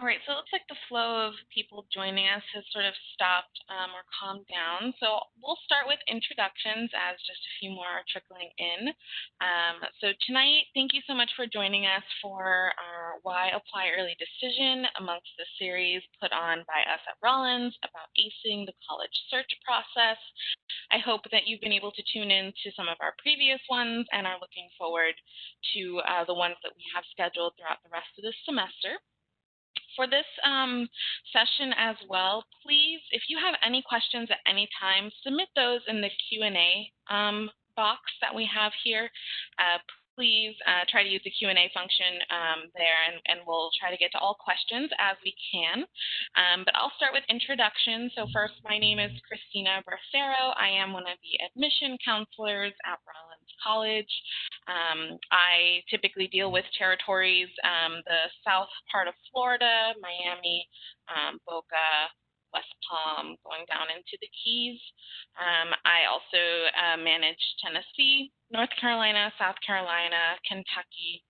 All right, so it looks like the flow of people joining us has sort of stopped or calmed down. So we'll start with introductions as just a few more are trickling in. So tonight, thank you so much for joining us for our Why Apply Early Decision amongst the series put on by us at Rollins about acing the college search process. I hope that you've been able to tune in to some of our previous ones and are looking forward to the ones that we have scheduled throughout the rest of this semester. For this session as well, please, if you have any questions at any time, submit those in the Q&A box that we have here. Please try to use the Q&A function there, and we'll try to get to all questions as we can. But I'll start with introduction. So first, my name is Christina Bracero. I am one of the admission counselors at Rollins College. I typically deal with territories, the south part of Florida, Miami, Boca, West Palm, going down into the Keys. I also manage Tennessee, North Carolina, South Carolina, Kentucky,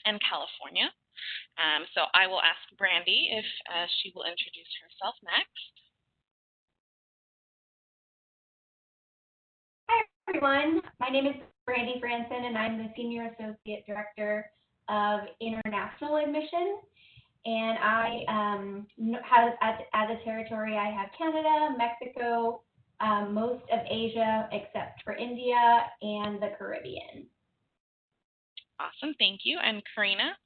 and California. So I will ask Brandy if she will introduce herself next. Hi, everyone. My name is Brandy Franson, and I'm the Senior Associate Director of International Admission. And I have, as a territory, I have Canada, Mexico, most of Asia except for India, and the Caribbean. Awesome, thank you. And Karina?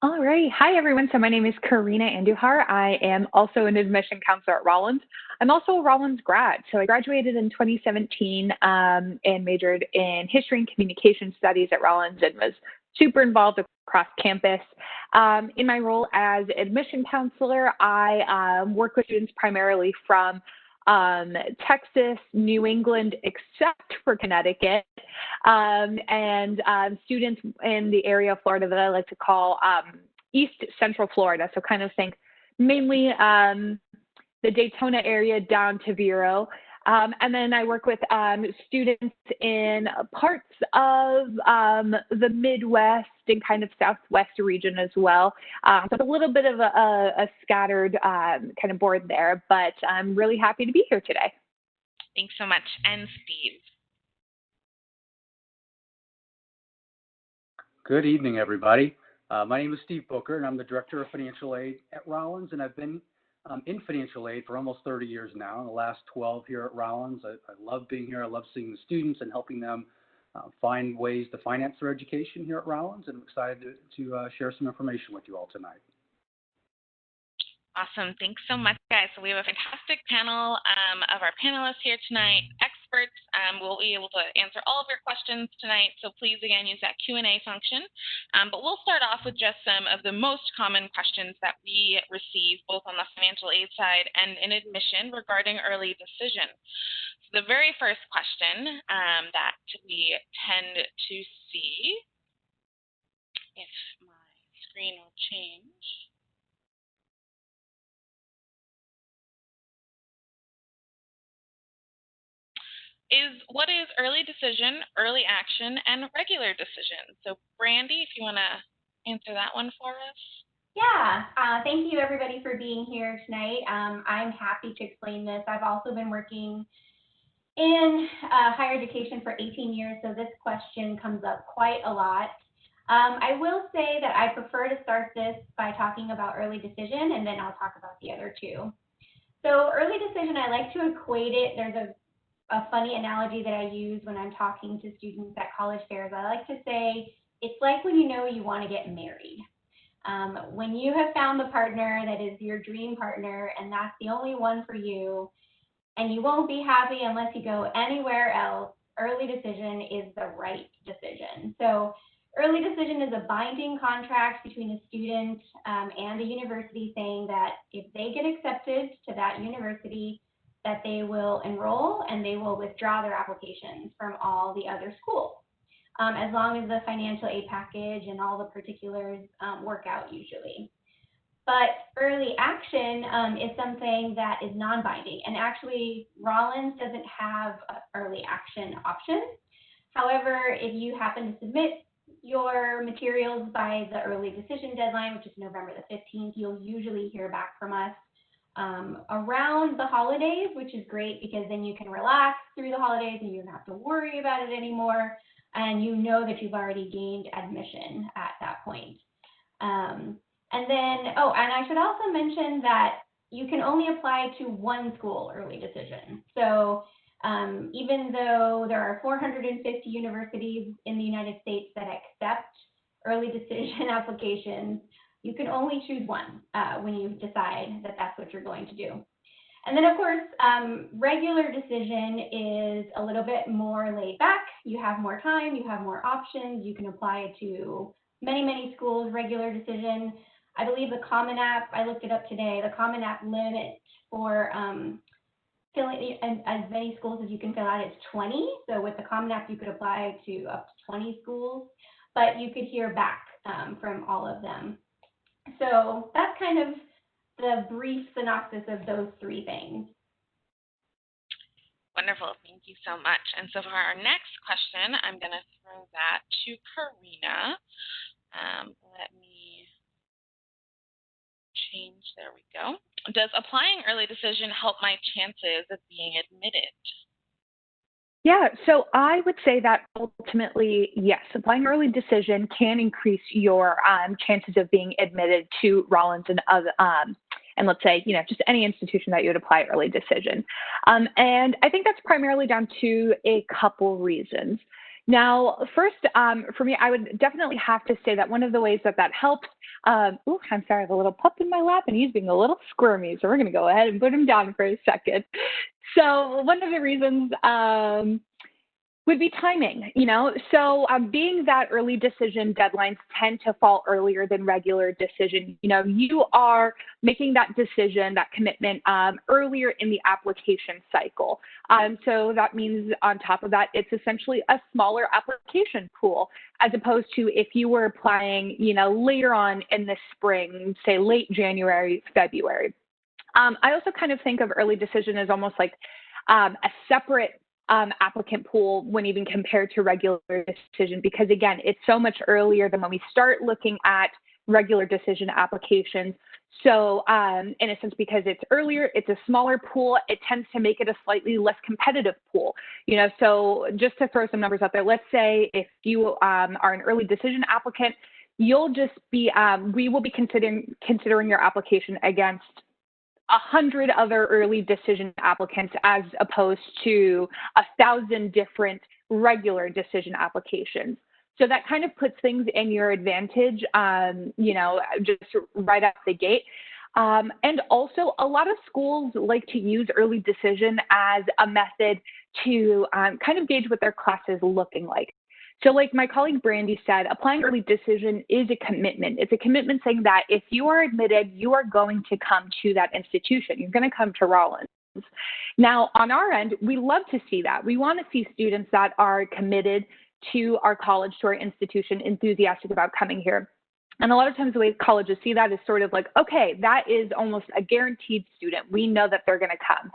All right. Hi, everyone. So my name is Karina Andujar. I am also an admission counselor at Rollins. I'm also a Rollins grad. So I graduated in 2017 and majored in history and communication studies at Rollins and was super involved across campus. In my role as admission counselor, I work with students primarily from Texas, New England, except for Connecticut, and students in the area of Florida that I like to call East Central Florida. So kind of think mainly the Daytona area down to Vero. And then I work with students in parts of the Midwest and kind of Southwest region as well. So it's a little bit of a scattered kind of board there, but I'm really happy to be here today. Thanks so much. And Steve. Good evening, everybody. My name is Steve Booker, and I'm the Director of Financial Aid at Rollins, and I've been in financial aid for almost 30 years now. In the last 12 here at Rollins, I love being here. I love seeing the students and helping them find ways to finance their education here at Rollins, and I'm excited to share some information with you all tonight. Awesome. Thanks so much, guys. So we have a fantastic panel of our panelists here tonight, experts. We'll be able to answer all of your questions tonight, so please, again, use that Q&A function. But we'll start off with just some of the most common questions that we receive, both on the financial aid side and in admission, regarding early decision. So the very first question that we tend to see, if my screen will change, is what is early decision, early action, and regular decision? So Brandy, if you want to answer that one for us. Yeah, thank you everybody for being here tonight. I'm happy to explain this. I've also been working in higher education for 18 years, so this question comes up quite a lot. I will say that I prefer to start this by talking about early decision, and then I'll talk about the other two. So early decision, I like to equate it. There's a funny analogy that I use when I'm talking to students at college fairs. I like to say, it's like when you know you want to get married. When you have found the partner that is your dream partner, and that's the only one for you, and you won't be happy unless you go anywhere else, early decision is the right decision. So early decision is a binding contract between a student and a university saying that if they get accepted to that university, that they will enroll and they will withdraw their applications from all the other schools, as long as the financial aid package and all the particulars work out usually. But early action is something that is non-binding, and actually Rollins doesn't have an early action option. However, if you happen to submit your materials by the early decision deadline, which is November the 15th, you'll usually hear back from us around the holidays, which is great because then you can relax through the holidays and you don't have to worry about it anymore. And you know that you've already gained admission at that point. And then, oh, and I should also mention that you can only apply to one school early decision. So even though there are 450 universities in the United States that accept early decision applications, you can only choose one when you decide that that's what you're going to do. And then, of course, regular decision is a little bit more laid back. You have more time, you have more options. You can apply to many, many schools, regular decision. I believe the Common App, I looked it up today, the Common App limit for filling as many schools as you can fill out is 20. So with the Common App, you could apply to up to 20 schools, but you could hear back from all of them. So that's kind of the brief synopsis of those three things. Wonderful. Thank you so much. And so for our next question, I'm going to throw that to Karina. Let me change. There we go. Does applying early decision help my chances of being admitted? Yeah, so I would say that ultimately, yes, applying early decision can increase your chances of being admitted to Rollins and other, and let's say, just any institution that you would apply early decision. And I think that's primarily down to a couple reasons. Now, first, for me, I would definitely have to say that one of the ways that helps, I'm sorry, I have a little pup in my lap and he's being a little squirmy, so we're going to go ahead and put him down for a second. So one of the reasons would be timing, So being that early decision deadlines tend to fall earlier than regular decision, you are making that decision, that commitment earlier in the application cycle. So that means on top of that, it's essentially a smaller application pool as opposed to if you were applying, later on in the spring, say late January, February. I also kind of think of early decision as almost like a separate applicant pool when even compared to regular decision, because again, it's so much earlier than when we start looking at regular decision applications. So in a sense, because it's earlier, it's a smaller pool, it tends to make it a slightly less competitive pool. So just to throw some numbers out there, let's say if you are an early decision applicant, you'll just be, we will be considering your application against 100 other early decision applicants as opposed to 1,000 different regular decision applications. So that kind of puts things in your advantage, just right out the gate. And also a lot of schools like to use early decision as a method to kind of gauge what their class is looking like. So like my colleague Brandy said, applying early decision is a commitment. It's a commitment saying that if you are admitted, you are going to come to that institution. You're going to come to Rollins. Now, on our end, we love to see that. We want to see students that are committed to our college, to our institution, enthusiastic about coming here. And a lot of times the way colleges see that is sort of like, okay, that is almost a guaranteed student. We know that they're going to come.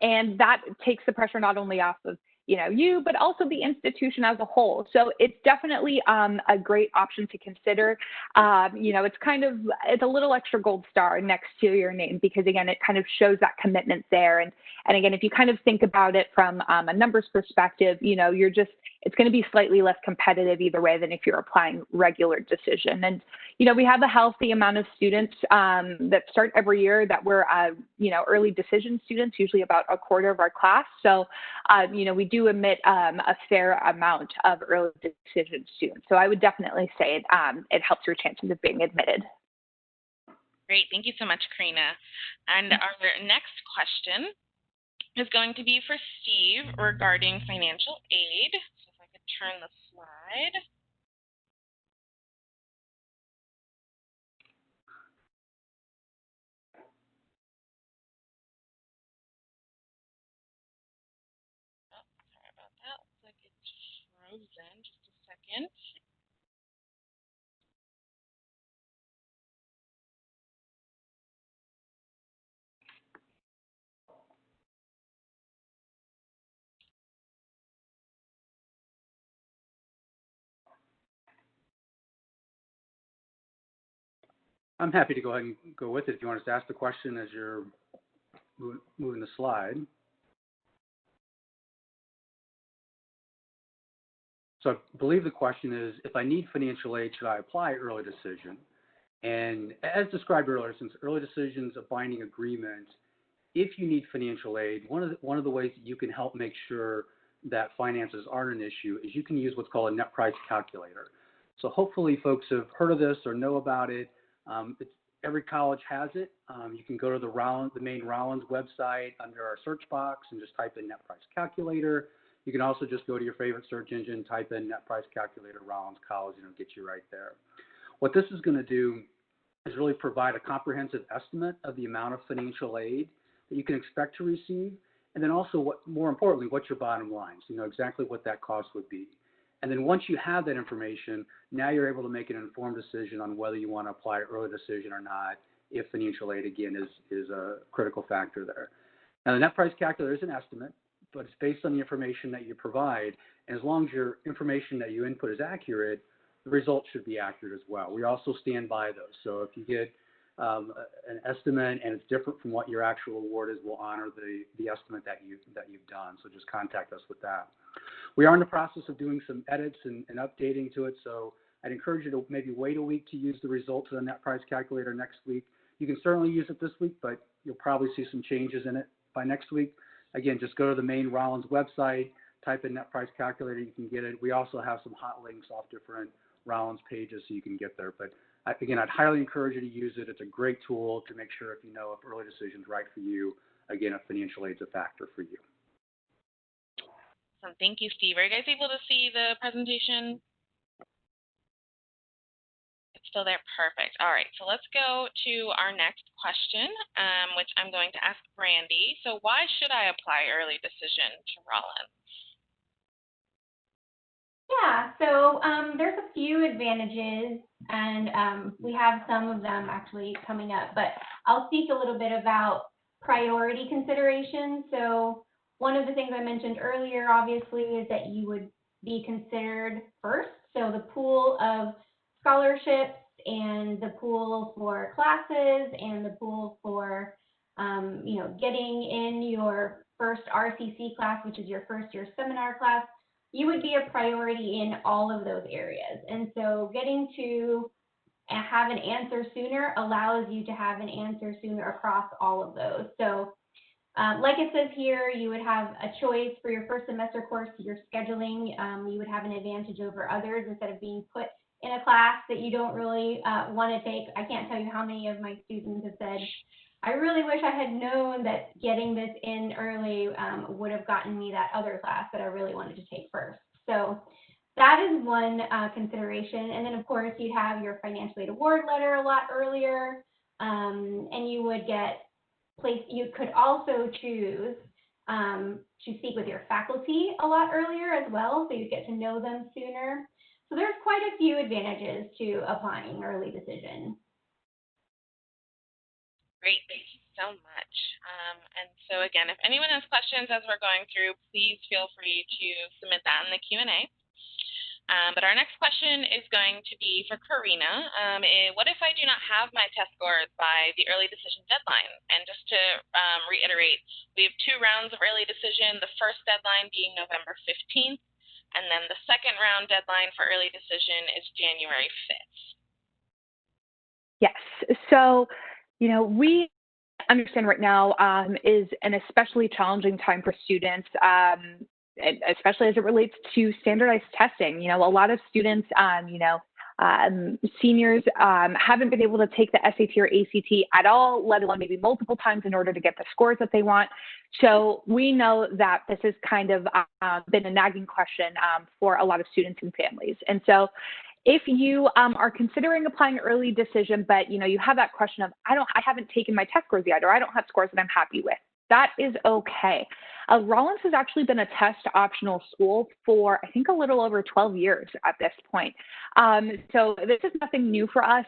And that takes the pressure not only off of you, but also the institution as a whole. So it's definitely a great option to consider. It's a little extra gold star next to your name because again, it kind of shows that commitment there. And again, if you kind of think about it from a numbers perspective, it's going to be slightly less competitive either way than if you're applying regular decision. And, we have a healthy amount of students that start every year that we're, early decision students, usually about a quarter of our class. So, we do admit a fair amount of early decision students. So I would definitely say it helps your chances of being admitted. Great. Thank you so much, Karina. And our next question is going to be for Steve regarding financial aid. So if I could turn the slide. Sorry about that. Looks like it's frozen. Just a second. I'm happy to go ahead and go with it if you want us to ask the question as you're moving the slide. So I believe the question is, if I need financial aid, should I apply early decision? And as described earlier, since early decision is a binding agreement, if you need financial aid, one of the ways that you can help make sure that finances aren't an issue is you can use what's called a net price calculator. So hopefully folks have heard of this or know about it. Every college has it. You can go to the main Rollins website under our search box and just type in net price calculator. You can also just go to your favorite search engine, type in net price calculator Rollins College, and it'll get you right there. What this is going to do is really provide a comprehensive estimate of the amount of financial aid that you can expect to receive, and then also, more importantly, what's your bottom line, so you know exactly what that cost would be. And then once you have that information, now you're able to make an informed decision on whether you want to apply early decision or not, if financial aid, again, is a critical factor there. Now, the net price calculator is an estimate, but it's based on the information that you provide, and as long as your information that you input is accurate, the results should be accurate as well. We also stand by those. So if you get an estimate and it's different from what your actual award is, we'll honor the estimate that you've done. So just contact us with that. We are in the process of doing some edits and updating to it. So I'd encourage you to maybe wait a week to use the results of the net price calculator next week. You can certainly use it this week, but you'll probably see some changes in it by next week. Again, just go to the main Rollins website, type in net price calculator, you can get it. We also have some hot links off different Rollins pages so you can get there. But again, I'd highly encourage you to use it. It's a great tool to make sure if you know if early decision is right for you, again, if financial aid is a factor for you. Awesome. Thank you, Steve. Are you guys able to see the presentation? It's still there. Perfect. All right. So let's go to our next question, which I'm going to ask Brandy. So why should I apply early decision to Rollins? Yeah, so there's a few advantages, and we have some of them actually coming up, but I'll speak a little bit about priority considerations. So one of the things I mentioned earlier, obviously, is that you would be considered first. So the pool of scholarships and the pool for classes and the pool for, getting in your first RCC class, which is your first year seminar class, you would be a priority in all of those areas. And so getting to have an answer sooner allows you to have an answer sooner across all of those. So like it says here, you would have a choice for your first semester course, your scheduling. You would have an advantage over others instead of being put in a class that you don't really want to take. I can't tell you how many of my students have said, I really wish I had known that getting this in early would have gotten me that other class that I really wanted to take first. So that is one consideration. And then, of course, you'd have your financial aid award letter a lot earlier, and you would get placed. You could also choose to speak with your faculty a lot earlier as well, so you get to know them sooner. So there's quite a few advantages to applying early decision. Great, thank you so much. And so again, if anyone has questions as we're going through, please feel free to submit that in the Q&A. But our next question is going to be for Karina. What if I do not have my test scores by the early decision deadline? And just to reiterate, we have 2 rounds of early decision, the first deadline being November 15th, and then the second round deadline for early decision is January 5th. Yes. So, we understand right now is an especially challenging time for students, especially as it relates to standardized testing. A lot of students, seniors haven't been able to take the SAT or ACT at all, let alone maybe multiple times in order to get the scores that they want. So we know that this has kind of been a nagging question for a lot of students and families. And so if you are considering applying early decision, but you have that question of I haven't taken my test scores yet, or I don't have scores that I'm happy with, that is okay. Rollins has actually been a test optional school for I think a little over 12 years at this point. So this is nothing new for us.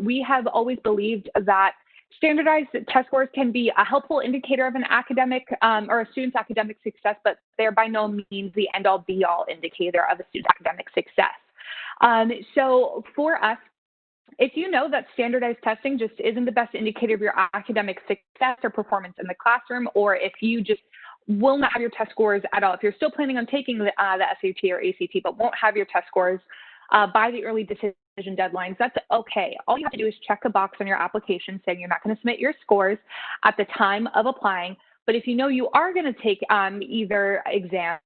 We have always believed that standardized test scores can be a helpful indicator of an academic or a student's academic success, but they're by no means the end-all be-all indicator of a student's academic success. So for us, If you know that standardized testing just isn't the best indicator of your academic success or performance in the classroom, or if you just will not have your test scores at all, if you're still planning on taking the SAT or ACT but won't have your test scores by the early decision deadlines, that's okay. All you have to do is check a box on your application saying you're not going to submit your scores at the time of applying. But if you know you are going to take either exam,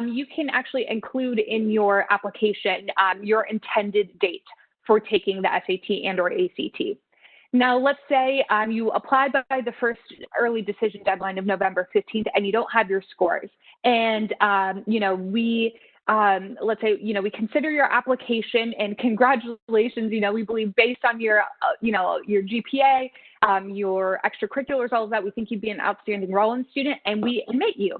you can actually include in your application your intended date for taking the SAT and or ACT. Now, let's say you applied by the first early decision deadline of November 15th and you don't have your scores. And, let's say, we consider your application and congratulations, we believe based on your, your GPA, your extracurriculars, all of that, we think you'd be an outstanding Rollins student and we admit you.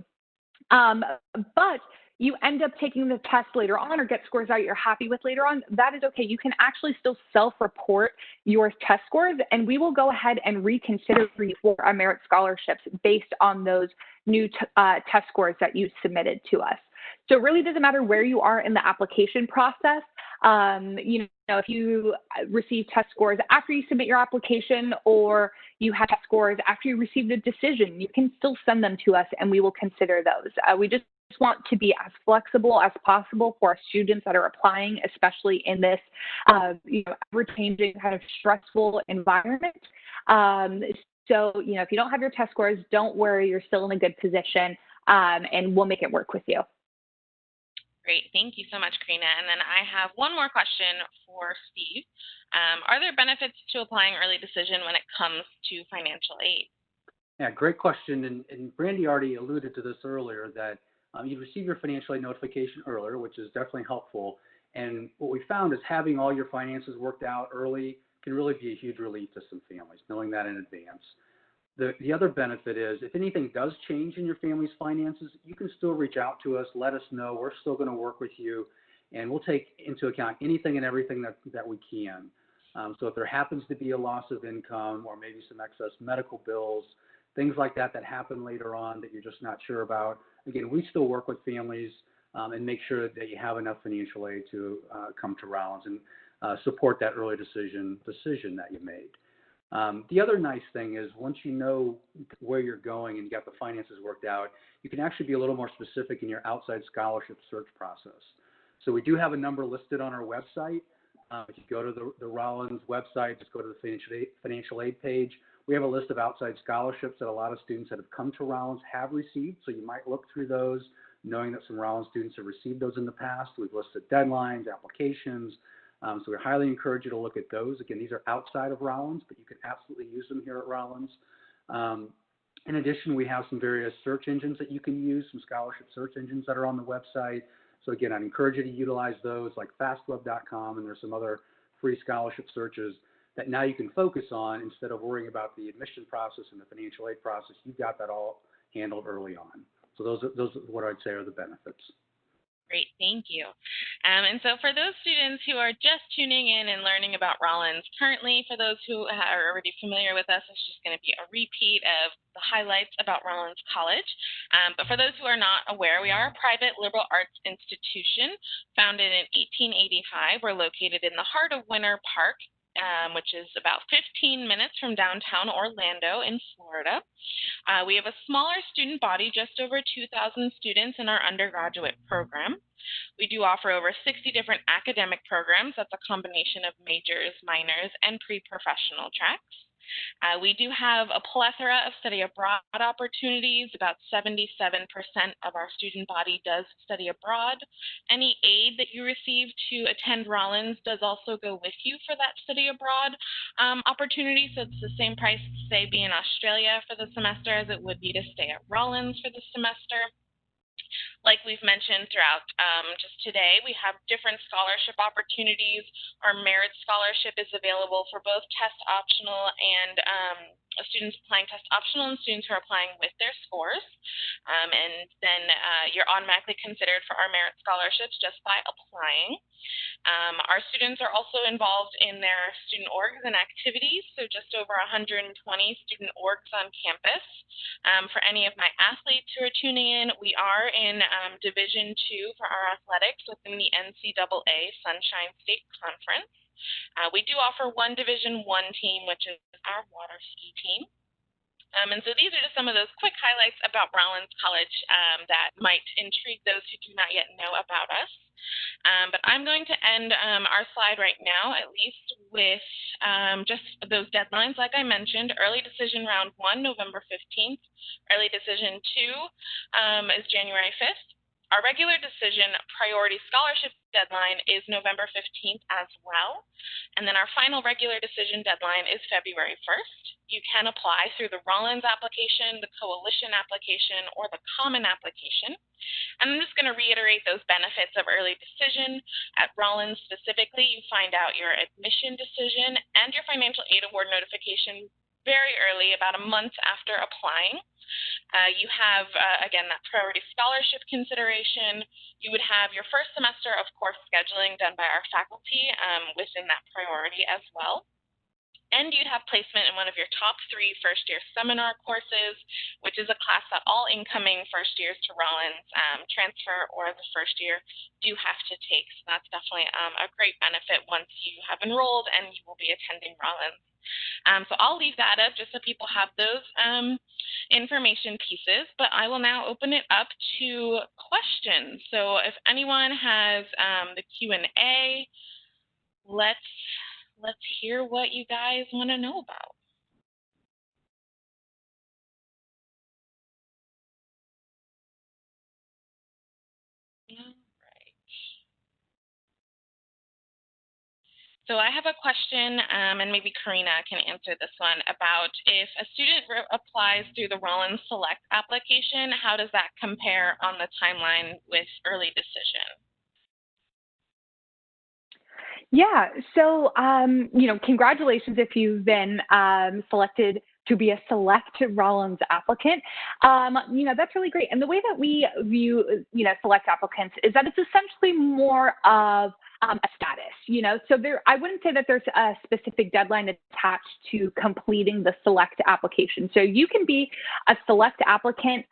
But you end up taking the test later on or get scores out you're happy with later on, that is okay. You can actually still self-report your test scores, and we will go ahead and reconsider you for our merit scholarships based on those new test scores that you submitted to us. So it really doesn't matter where you are in the application process. If you receive test scores after you submit your application or you have test scores after you received a decision, you can still send them to us and we will consider those. We just want to be as flexible as possible for our students that are applying, especially in this, ever-changing kind of stressful environment. So, if you don't have your test scores, don't worry, you're still in a good position, and we'll make it work with you. Great. Thank you so much, Karina. And then I have one more question for Steve. Are there benefits to applying early decision when it comes to financial aid? Yeah, great question. And Brandy already alluded to this earlier, that you receive your financial aid notification earlier, which is definitely helpful. And what we found is having all your finances worked out early can really be a huge relief to some families, knowing that in advance. The other benefit is if anything does change in your family's finances, you can still reach out to us, let us know. We're still going to work with you, and we'll take into account anything and everything that we can. So if there happens to be a loss of income or maybe some excess medical bills, things like that happen later on that you're just not sure about, again, we still work with families and make sure that you have enough financial aid to come to Rollins and support that early decision that you made. The other nice thing is once you know where you're going and you got the finances worked out, you can actually be a little more specific in your outside scholarship search process. So we do have a number listed on our website. If you go to the Rollins website, just go to the financial aid page. We have a list of outside scholarships that a lot of students that have come to Rollins have received. So you might look through those, knowing that some Rollins students have received those in the past. We've listed deadlines, applications. So we highly encourage you to look at those. Again, these are outside of Rollins, but you can absolutely use them here at Rollins. In addition, we have some various search engines that you can use, some scholarship search engines that are on the website. So again, I'd encourage you to utilize those like fastweb.com, and there's some other free scholarship searches that now you can focus on instead of worrying about the admission process and the financial aid process. You've got that all handled early on. So those are what I'd say are the benefits. Great, thank you. And so for those students who are just tuning in and learning about Rollins, currently for those who are already familiar with us, it's just going to be a repeat of the highlights about Rollins College. But for those who are not aware, we are a private liberal arts institution founded in 1885. We're located in the heart of Winter Park, which is about 15 minutes from downtown Orlando in Florida. We have a smaller student body, just over 2,000 students in our undergraduate program. We do offer over 60 different academic programs. That's a combination of majors, minors, and pre-professional tracks. We do have a plethora of study abroad opportunities. About 77% of our student body does study abroad. Any aid that you receive to attend Rollins does also go with you for that study abroad opportunity. So it's the same price to, say, be in Australia for the semester as it would be to stay at Rollins for the semester. Like we've mentioned throughout just today, we have different scholarship opportunities. Our merit scholarship is available for both test optional and students applying test optional and students who are applying with their scores. And then you're automatically considered for our merit scholarships just by applying. Our students are also involved in their student orgs and activities, so just over 120 student orgs on campus. For any of my athletes who are tuning in, we are in Division II for our athletics within the NCAA Sunshine State Conference. We do offer one Division I team, which is our water ski team. And so these are just some of those quick highlights about Rollins College that might intrigue those who do not yet know about us. But I'm going to end our slide right now, at least with just those deadlines. Like I mentioned, early decision round 1, November 15th. Early decision 2 is January 5th. Our regular decision priority scholarship deadline is November 15th as well. And then our final regular decision deadline is February 1st. You can apply through the Rollins application, the Coalition application, or the Common application. And I'm just going to reiterate those benefits of early decision. At Rollins specifically, you find out your admission decision and your financial aid award notification very early, about a month after applying. You have, again, that priority scholarship consideration. You would have your first semester of course scheduling done by our faculty within that priority as well. And you'd have placement in one of your top 3 first-year seminar courses, which is a class that all incoming first years to Rollins transfer or the first year do have to take. So that's definitely a great benefit once you have enrolled and you will be attending Rollins. So I'll leave that up just so people have those information pieces, but I will now open it up to questions. So if anyone has the Q&A, let's hear what you guys want to know about. All right. So I have a question, and maybe Karina can answer this one, about if a student applies through the Rollins Select application, how does that compare on the timeline with early decision? Yeah, so, congratulations if you've been selected to be a Select Rollins applicant. That's really great. And the way that we view, Select applicants is that it's essentially more of a status, so I wouldn't say that there's a specific deadline attached to completing the Select application. So you can be a Select applicant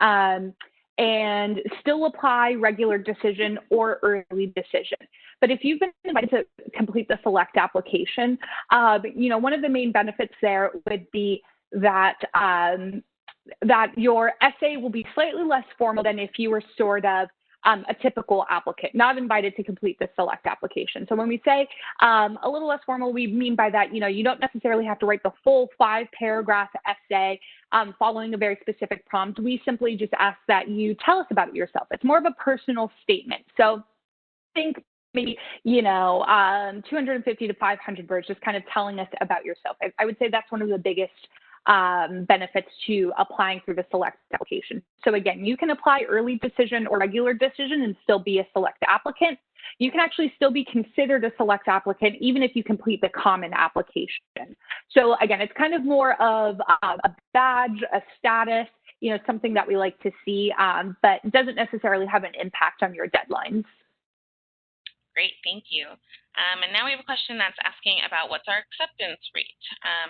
and still apply regular decision or early decision. But if you've been invited to complete the Select application, one of the main benefits there would be that that your essay will be slightly less formal than if you were sort of a typical applicant, not invited to complete the Select application. So when we say a little less formal, we mean by that, you don't necessarily have to write the full 5-paragraph essay following a very specific prompt. We simply just ask that you tell us about it yourself. It's more of a personal statement. So think maybe, 250 to 500 words, just kind of telling us about yourself. I would say that's one of the biggest benefits to applying through the Select application. So again, you can apply early decision or regular decision and still be a Select applicant. You can actually still be considered a Select applicant even if you complete the Common application. So again, it's kind of more of a badge, a status, something that we like to see, but doesn't necessarily have an impact on your deadlines. Great, thank you. And now we have a question that's asking about what's our acceptance rate.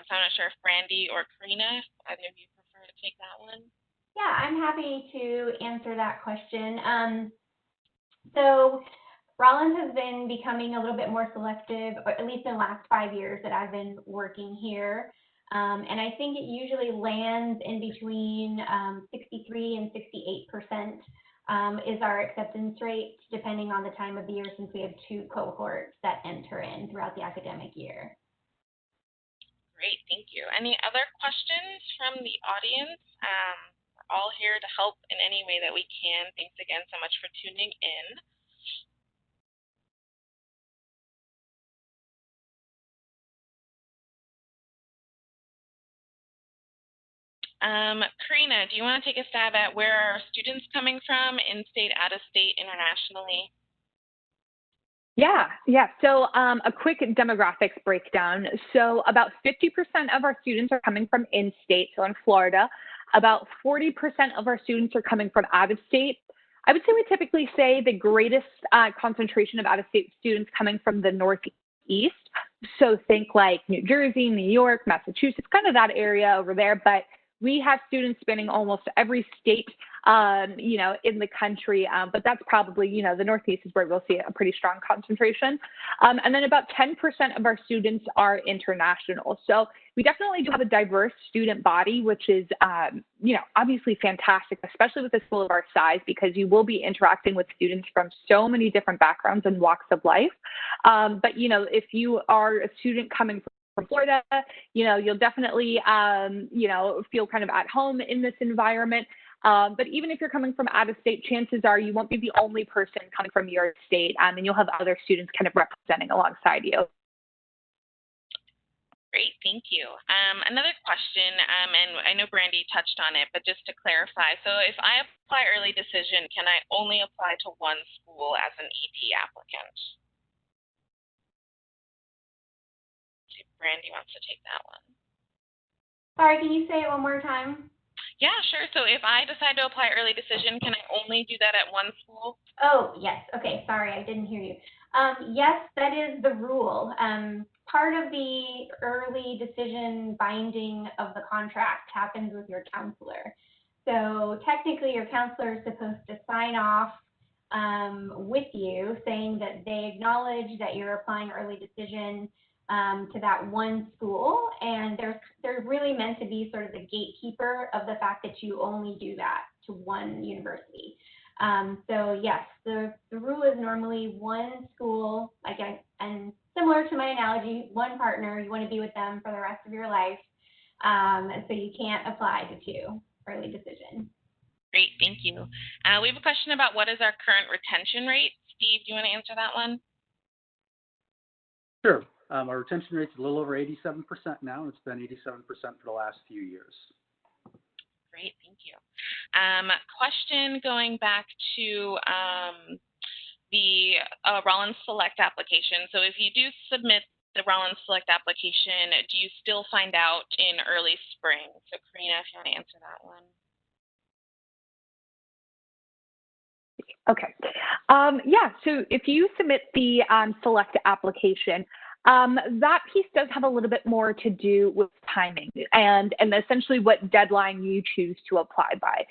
So I'm not sure if Brandy or Karina, if either of you prefer to take that one. Yeah, I'm happy to answer that question. So Rollins has been becoming a little bit more selective, or at least in the last 5 years that I've been working here. And I think it usually lands in between 63 and 68%. Is our acceptance rate, depending on the time of the year, since we have 2 cohorts that enter in throughout the academic year. Great, thank you. Any other questions from the audience? We're all here to help in any way that we can. Thanks again so much for tuning in. Karina, do you want to take a stab at where are students coming from, in-state, out-of-state, internationally? Yeah. So a quick demographics breakdown. So about 50% of our students are coming from in-state, so in Florida. About 40% of our students are coming from out-of-state. I would say we typically say the greatest concentration of out-of-state students coming from the Northeast. So think like New Jersey, New York, Massachusetts, kind of that area over there. But we have students spanning almost every state, you know, in the country, but that's probably, you know, the Northeast is where we'll see a pretty strong concentration. And then about 10% of our students are international. So we definitely do have a diverse student body, which is, you know, obviously fantastic, especially with a school of our size, because you will be interacting with students from so many different backgrounds and walks of life. But, you know, if you are a student coming from Florida, you know, you'll definitely, you know, feel kind of at home in this environment. But even if you're coming from out of state, chances are you won't be the only person coming from your state, and you'll have other students kind of representing alongside you. Great, thank you. Another question, and I know Brandy touched on it, but just to clarify, so if I apply early decision, can I only apply to one school as an ED applicant? See if Brandy wants to take that one. Sorry, can you say it one more time? Yeah, sure. So if I decide to apply early decision, can I only do that at one school? Oh, yes. Okay, sorry, I didn't hear you. Yes, that is the rule. Part of the early decision binding of the contract happens with your counselor. So technically, your counselor is supposed to sign off with you, saying that they acknowledge that you're applying early decision to that one school, and they're really meant to be sort of the gatekeeper of the fact that you only do that to one university. So yes, the rule is normally one school, and similar to my analogy, one partner, you want to be with them for the rest of your life. So you can't apply to two early decision. Great, thank you. We have a question about what is our current retention rate. Steve, do you want to answer that one? Sure. Our retention rate is a little over 87% now, and it's been 87% for the last few years. Great, thank you. Question going back to the Rollins Select application. So if you do submit the Rollins Select application, do you still find out in early spring? So Karina, if you want to answer that one. Okay. Yeah, so if you submit the Select application, that piece does have a little bit more to do with timing and essentially what deadline you choose to apply by.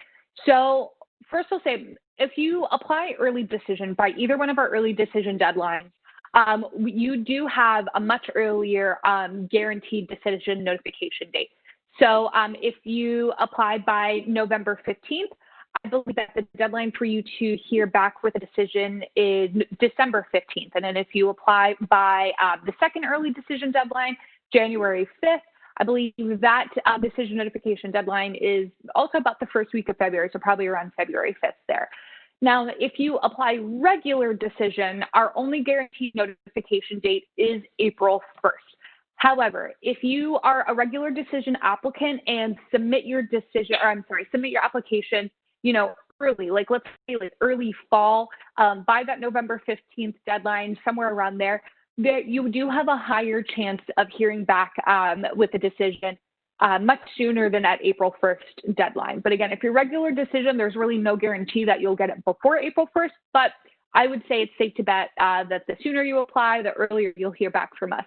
So first I'll say, if you apply early decision by either one of our early decision deadlines, you do have a much earlier guaranteed decision notification date. So if you apply by November 15th, I believe that the deadline for you to hear back with a decision is December 15th. And then if you apply by the second early decision deadline, January 5th, I believe that decision notification deadline is also about the first week of February, so probably around February 5th there. Now, if you apply regular decision, our only guaranteed notification date is April 1st. However, if you are a regular decision applicant and submit your decision, or I'm sorry, submit your application, you know, early, like let's say like early fall, by that November 15th deadline, somewhere around there, you do have a higher chance of hearing back with a decision much sooner than at April 1st deadline. But again, if your regular decision, there's really no guarantee that you'll get it before April 1st, but I would say it's safe to bet that the sooner you apply, the earlier you'll hear back from us.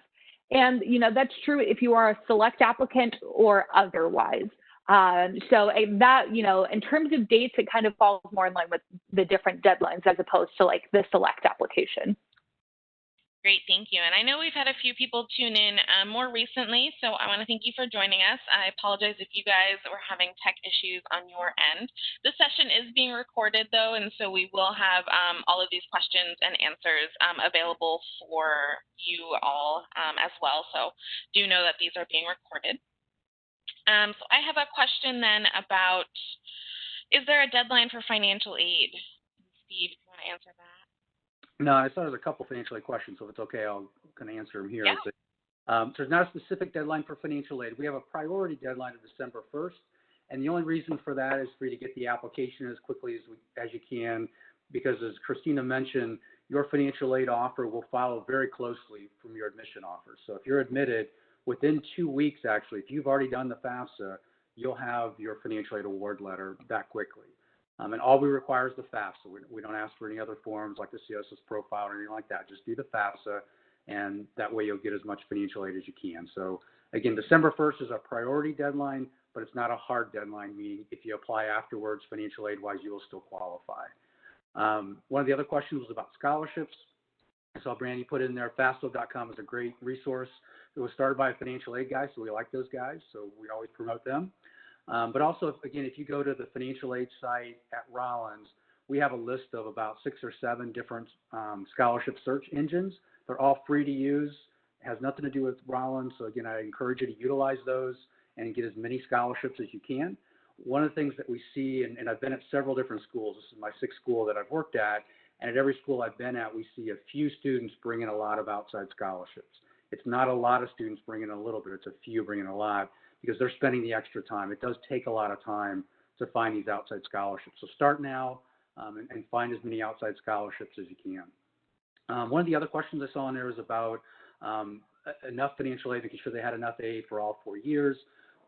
And, you know, that's true if you are a Select applicant or otherwise. So that, you know, in terms of dates, it kind of falls more in line with the different deadlines as opposed to like the Select application. Great, thank you. And I know we've had a few people tune in more recently, so I want to thank you for joining us. I apologize if you guys were having tech issues on your end. This session is being recorded, though, and so we will have all of these questions and answers available for you all as well. So do know that these are being recorded. So I have a question then about, is there a deadline for financial aid? Steve, do you want to answer that? No, I saw there's a couple financial aid questions, so if it's okay, I'll kind of answer them here. Yeah. So there's not a specific deadline for financial aid. We have a priority deadline of December 1st, and the only reason for that is for you to get the application as quickly as you can, because as Christina mentioned, your financial aid offer will follow very closely from your admission offer. So if you're admitted, within 2 weeks, actually, if you've already done the FAFSA, you'll have your financial aid award letter that quickly. And all we require is the FAFSA. We don't ask for any other forms like the CSS profile or anything like that. Just do the FAFSA, and that way you'll get as much financial aid as you can. So again, December 1st is our priority deadline, but it's not a hard deadline, meaning if you apply afterwards, financial aid-wise, you will still qualify. One of the other questions was about scholarships. I saw Brandy put in there, FASTO.com is a great resource. It was started by a financial aid guy, so we like those guys, so we always promote them. But also, again, if you go to the financial aid site at Rollins, we have a list of about 6 or 7 different scholarship search engines. They're all free to use. It has nothing to do with Rollins, so again, I encourage you to utilize those and get as many scholarships as you can. One of the things that we see, and I've been at several different schools, this is my 6th school that I've worked at, and at every school I've been at, we see a few students bring in a lot of outside scholarships. It's not a lot of students bringing in a little bit, it's a few bringing in a lot because they're spending the extra time. It does take a lot of time to find these outside scholarships. So start now and find as many outside scholarships as you can. One of the other questions I saw in there was about enough financial aid, making sure they had enough aid for all 4 years.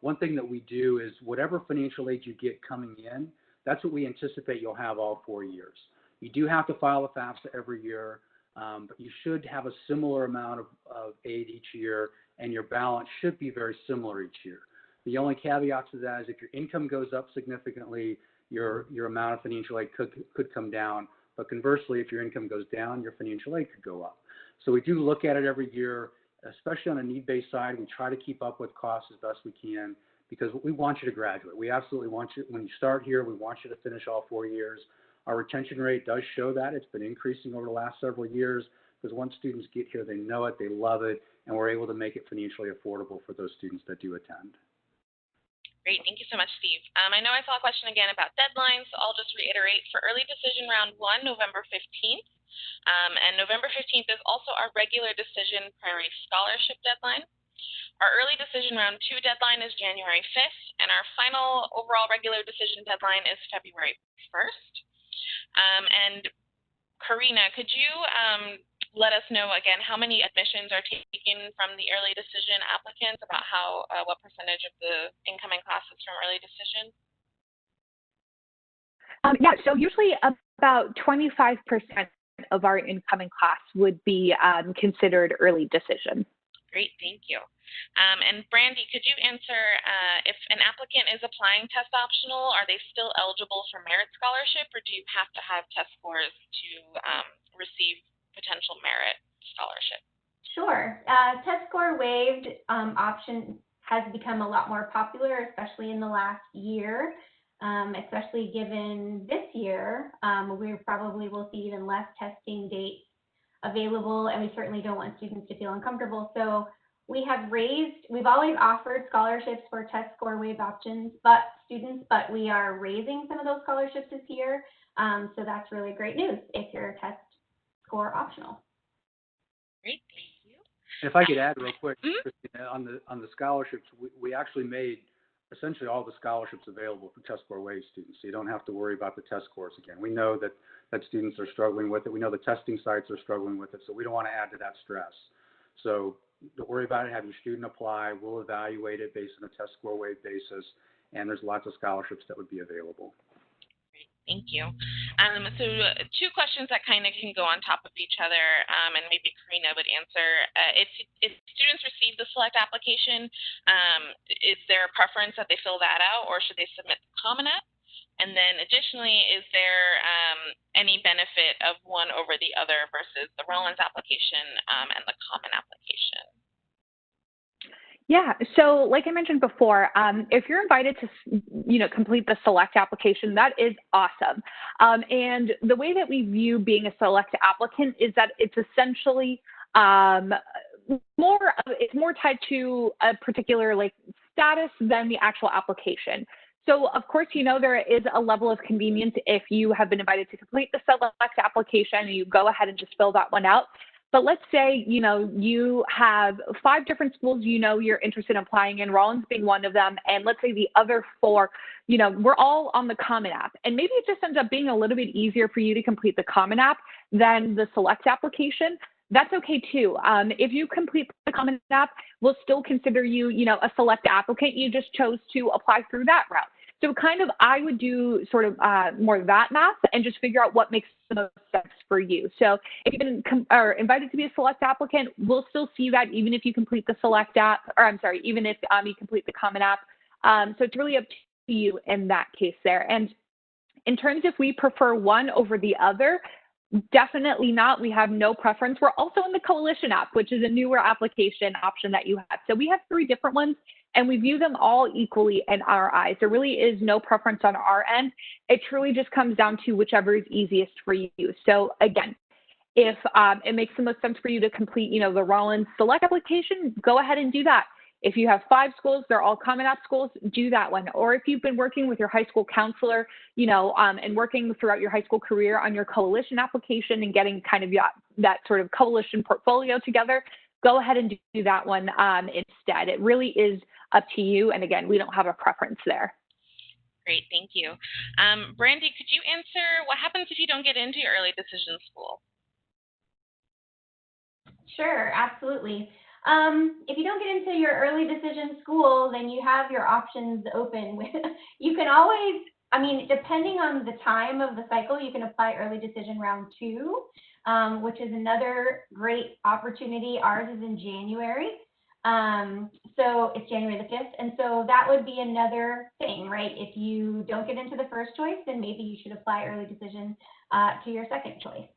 One thing that we do is whatever financial aid you get coming in, that's what we anticipate you'll have all 4 years. You do have to file a FAFSA every year, but you should have a similar amount of aid each year, and your balance should be very similar each year. The only caveat to that is if your income goes up significantly, your amount of financial aid could come down. But conversely, if your income goes down, your financial aid could go up. So we do look at it every year, especially on a need-based side. We try to keep up with costs as best we can because we want you to graduate. We absolutely want you, when you start here, we want you to finish all 4 years. Our retention rate does show that. It's been increasing over the last several years because once students get here, they know it, they love it, and we're able to make it financially affordable for those students that do attend. Great. Thank you so much, Steve. I know I saw a question again about deadlines, so I'll just reiterate. For early decision round 1, November 15th, and November 15th is also our regular decision priority scholarship deadline. Our early decision round 2 deadline is January 5th, and our final overall regular decision deadline is February 1st. And Karina, could you let us know again how many admissions are taken from the early decision applicants, about what percentage of the incoming classes from early decision? Yeah, so usually about 25% of our incoming class would be considered early decision. Great, thank you. And Brandy, could you answer if an applicant is applying test optional, are they still eligible for merit scholarship, or do you have to have test scores to receive potential merit scholarship? Sure. Test score waived option has become a lot more popular, especially in the last year, especially given this year. We probably will see even less testing dates available, and we certainly don't want students to feel uncomfortable. So we've always offered scholarships for test score waived options, but we are raising some of those scholarships this year. So that's really great news if you're test score optional. Great, thank you. If I could add real quick, Christina, on the scholarships, we actually made essentially all the scholarships available for test score waived students, so you don't have to worry about the test scores again. We know that students are struggling with it. We know the testing sites are struggling with it, so we don't want to add to that stress. So don't worry about it. Have your student apply. We'll evaluate it based on a test score waived basis, and there's lots of scholarships that would be available. Great, thank you. So 2 questions that kind of can go on top of each other, and maybe Karina would answer. If students receive the select application, is there a preference that they fill that out, or should they submit the Common App? And then additionally, is there any benefit of one over the other versus the Rollins application and the Common application? Yeah, so like I mentioned before, if you're invited to, complete the select application, that is awesome. And the way that we view being a select applicant is that it's essentially it's more tied to a particular status than the actual application. So of course, there is a level of convenience if you have been invited to complete the select application and you go ahead and just fill that one out. But let's say, you have 5 different schools you're interested in applying in, Rollins being one of them, and let's say the other 4, we're all on the Common App. And maybe it just ends up being a little bit easier for you to complete the Common App than the select application. That's okay too. If you complete the Common App, we'll still consider you, a select applicant. You just chose to apply through that route. So I would do sort of more of that math and just figure out what makes the most sense for you. So if you've been invited to be a select applicant, we'll still see that even if you complete the select app, or I'm sorry, even if you complete the Common App. So it's really up to you in that case there. And in terms if we prefer one over the other, definitely not. We have no preference. We're also in the Coalition app, which is a newer application option that you have. So we have 3 different ones, and we view them all equally in our eyes. There really is no preference on our end. It truly just comes down to whichever is easiest for you. So again, if it makes the most sense for you to complete, the Rollins Select application, go ahead and do that. If you have 5 schools, they're all Common App schools, do that one. Or if you've been working with your high school counselor, and working throughout your high school career on your Coalition application and getting kind of that sort of Coalition portfolio together, go ahead and do that one instead. It really is up to you. And again, we don't have a preference there. Great, thank you. Brandy, could you answer what happens if you don't get into your early decision school? Sure, absolutely. If you don't get into your early decision school, then you have your options open. You can always, depending on the time of the cycle, you can apply early decision round 2, which is another great opportunity. Ours is in January. So it's January the 5th. And so that would be another thing, right? If you don't get into the first choice, then maybe you should apply early decision to your second choice.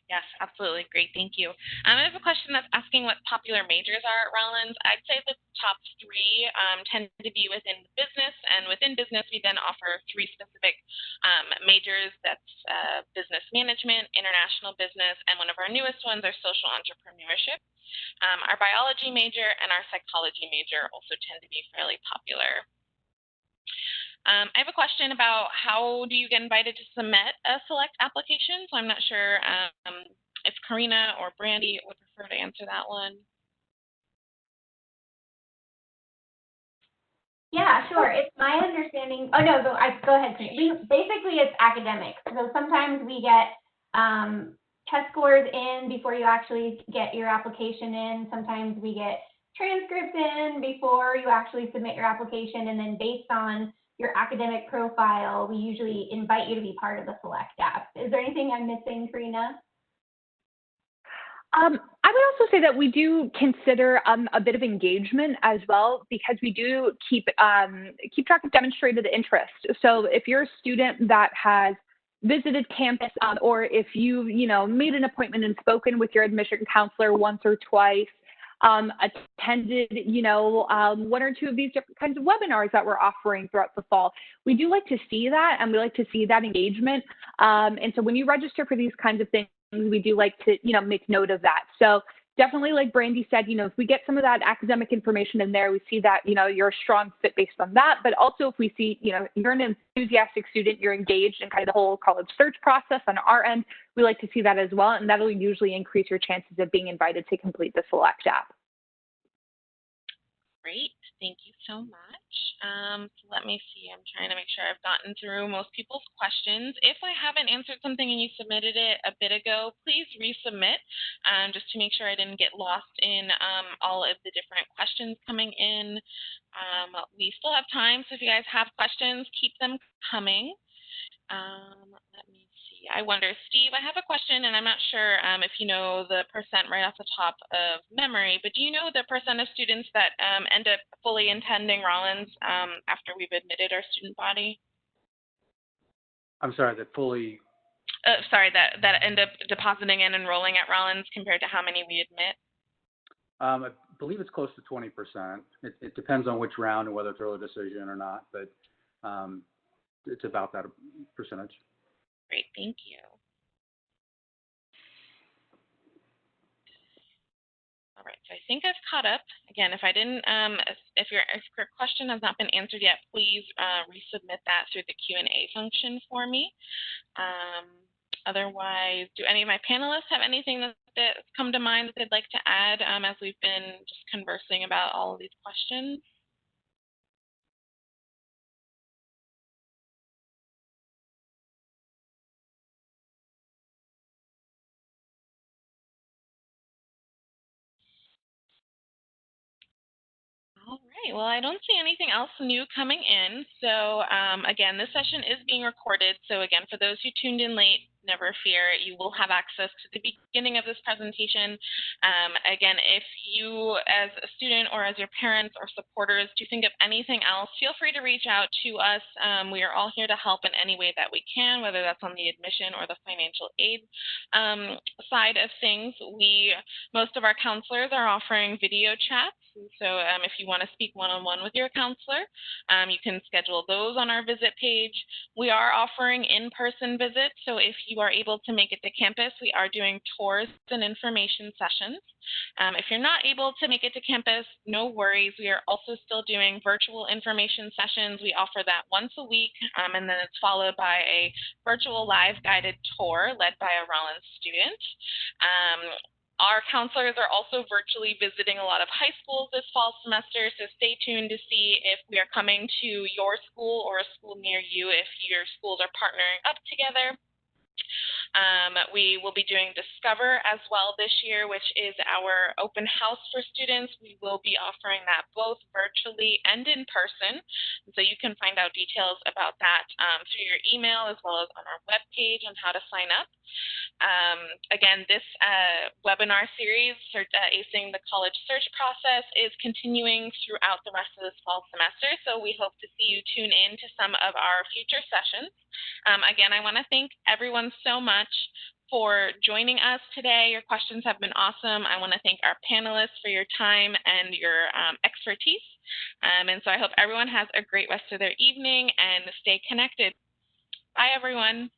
Yes, absolutely. Great. Thank you. I have a question that's asking what popular majors are at Rollins. I'd say the top 3 tend to be within business, and within business, we then offer 3 specific majors. That's business management, international business, and one of our newest ones are social entrepreneurship. Our biology major and our psychology major also tend to be fairly popular. I have a question about how do you get invited to submit a select application? So I'm not sure if Karina or Brandy would prefer to answer that one. Yeah, sure. It's my understanding. Oh, no, go ahead. Basically, it's academic. So sometimes we get test scores in before you actually get your application in. Sometimes we get transcripts in before you actually submit your application. And then based on your academic profile, we usually invite you to be part of the Select app. Is there anything I'm missing, Karina? I would also say that we do consider a bit of engagement as well, because we do keep track of demonstrated interest. So if you're a student that has visited campus, or if you've made an appointment and spoken with your admission counselor once or twice, attended, 1 or 2 of these different kinds of webinars that we're offering throughout the fall. We do like to see that, and we like to see that engagement. And so when you register for these kinds of things, we do like to, make note of that. So definitely, like Brandy said, if we get some of that academic information in there, we see that, you're a strong fit based on that. But also if we see, you're an enthusiastic student, you're engaged in kind of the whole college search process on our end, we like to see that as well. And that'll usually increase your chances of being invited to complete the Select app. Great. Thank you so much. So let me see. I'm trying to make sure I've gotten through most people's questions. If I haven't answered something and you submitted it a bit ago, please resubmit just to make sure I didn't get lost in all of the different questions coming in. We still have time, so if you guys have questions, keep them coming. Let me see. I wonder, Steve, I have a question, and I'm not sure if you know the percent right off the top of memory, but do you know the percent of students that end up fully attending Rollins after we've admitted our student body? I'm sorry, that fully... that end up depositing and enrolling at Rollins compared to how many we admit? I believe it's close to 20%. It depends on which round and whether it's early decision or not, but it's about that percentage. Great, thank you. All right, so I think I've caught up. Again, if I didn't, if your question has not been answered yet, please resubmit that through the Q&A function for me. Otherwise, do any of my panelists have anything that's come to mind that they'd like to add as we've been just conversing about all of these questions? All right, well, I don't see anything else new coming in. So again, this session is being recorded. So again, for those who tuned in late, never fear, you will have access to the beginning of this presentation. Again, if you as a student or as your parents or supporters do think of anything else, feel free to reach out to us. We are all here to help in any way that we can, whether that's on the admission or the financial aid side of things. Most of our counselors are offering video chats. So if you want to speak one-on-one with your counselor, you can schedule those on our visit page. We are offering in-person visits. So if you are able to make it to campus, we are doing tours and information sessions. If you're not able to make it to campus, no worries. We are also still doing virtual information sessions. We offer that once a week, and then it's followed by a virtual live guided tour led by a Rollins student. Our counselors are also virtually visiting a lot of high schools this fall semester, so stay tuned to see if we are coming to your school or a school near you if your schools are partnering up together. We will be doing Discover as well this year, which is our open house for students. We will be offering that both virtually and in person. So you can find out details about that through your email as well as on our webpage on how to sign up. Again, this webinar series, Acing the College Search Process, is continuing throughout the rest of this fall semester. So we hope to see you tune in to some of our future sessions. Again, I want to thank everyone so much for joining us today. Your questions have been awesome. I want to thank our panelists for your time and your expertise. And so I hope everyone has a great rest of their evening and stay connected. Bye, everyone.